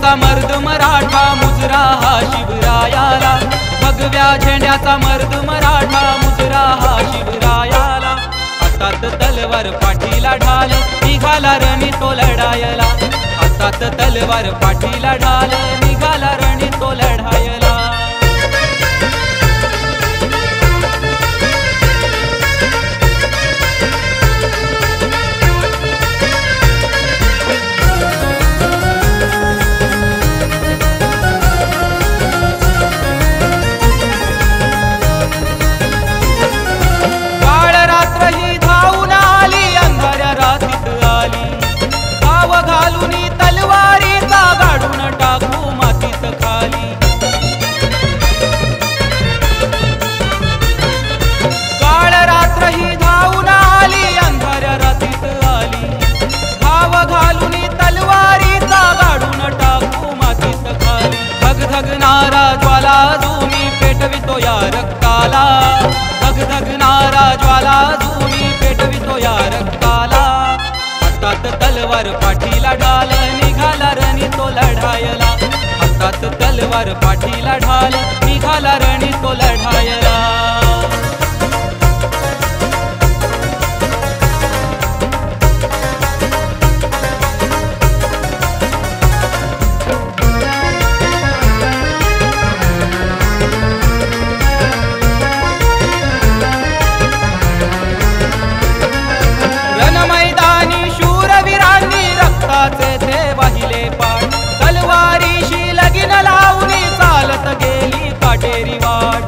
झेंड्याचा मर्द मराठा मुजरा हा शिवरायाला, भगव्या झेंड्याचा मर्द मराठा मुजरा हा शिवरायाला। हातात तलवार पाठीला ढाल निघाला रणी तो लढायला, हातात तलवार पाठीला ढाल निघाला रणी तो लढायला। धगधगणारा ज्वाला अजूनी पेटवितो या रक्ताला, धगधगणारा ज्वाला अजूनी पेटवितो या रक्ताला। हातात तलवार पाठीला ढाल निघाला रणी तो लढायला, हातात तलवार पाठीला ढाल निघाला रणी तो लढायला। ते वाहिले पाठ तलवारीशी लगीन लावणी चालत गेली काटेरी वाट।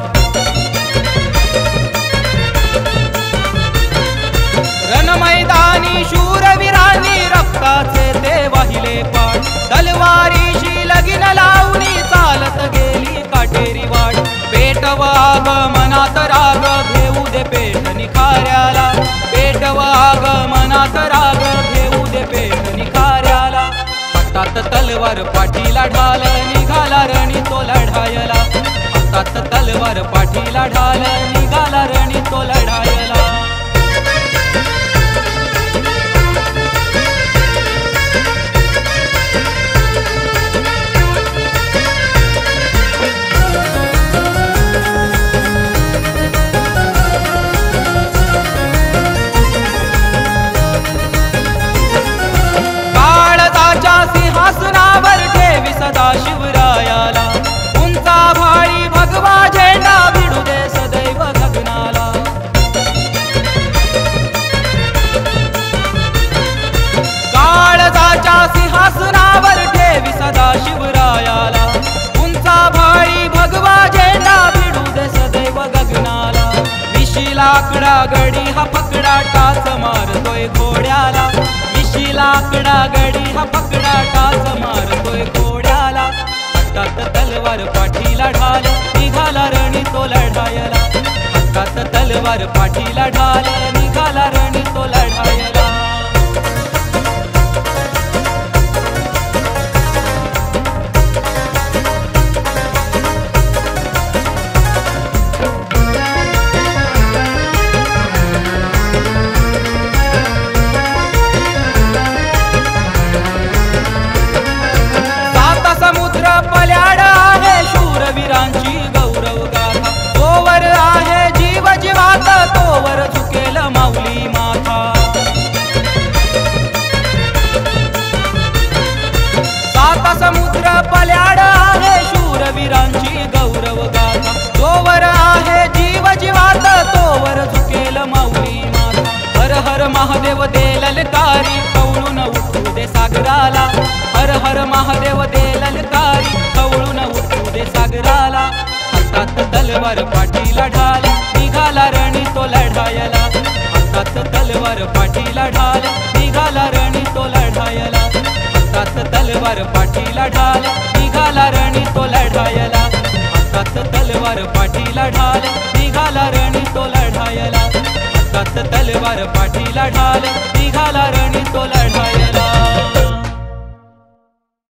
रणमैदानी शूरवीरांनी रक्ताचे ते वाहिले पाठ तलवारीशी लगीन लावणी चालत गेली काटेरी वाट। पेटवाग मनात राग घेऊ दे पेट निखाऱ्याला, पेटवाग मनात राग घेऊ दे पेट निखाऱ्याला। हातात तलवार पाठीला ढाल निघाला रणी तो लढायला, हातात तलवार पाठीला ढाल निघाला रणी तो लढायला। सिंहासनावर ठेवी सदा शिवरायाला, उंचा भाळी भगवा झेंडा भिडू दे सदैव गगनाला। काळजाच्या सिंहासनावर ठेवी सदा शिवरायाला, उंचा भाळी भगवा झेंडा भिडू दे सदैव गगनाला। विशिलाकडा गडी हा पकडा टाच मारतोय घोड्याला, विशिलाकडा गडी हा पकडा टाच मारतोय घोड्याला। हातात तलवार पाठीला ढाल निघाला रणी तो लढायला, हातात तलवार पाठीला ढाल निघाला रणी तो लढायला। पल्याड आहे शूरवीरांची गौरव गाथा, तोवर आहे जीव जीवात तोवर झुकेल माऊली माथा। सात समुद्र पल्याड आहे शूरवीरांची गौरव गाथा, तोवर आहे जीव जीवात तोवर झुकेल माऊली माथा। हर हर महादेव दे ललकारी कवळून उठू दे सागराला, हर हर महादेव दे ललकारी कवळून उठू दे सागराला। हातात तलवार पाठीला ढाल निघाला रणी तो लढायला, हातात तलवार पाठीला ढाल निघाला रणी तो लढायला, हातात तलवार पाठीला ढाल निघाला रणी तो लढायला, हातात तलवार पाठीला ढाल निघाला रणी तो लढायला, हातात तलवार पाठीला ढाल निघाला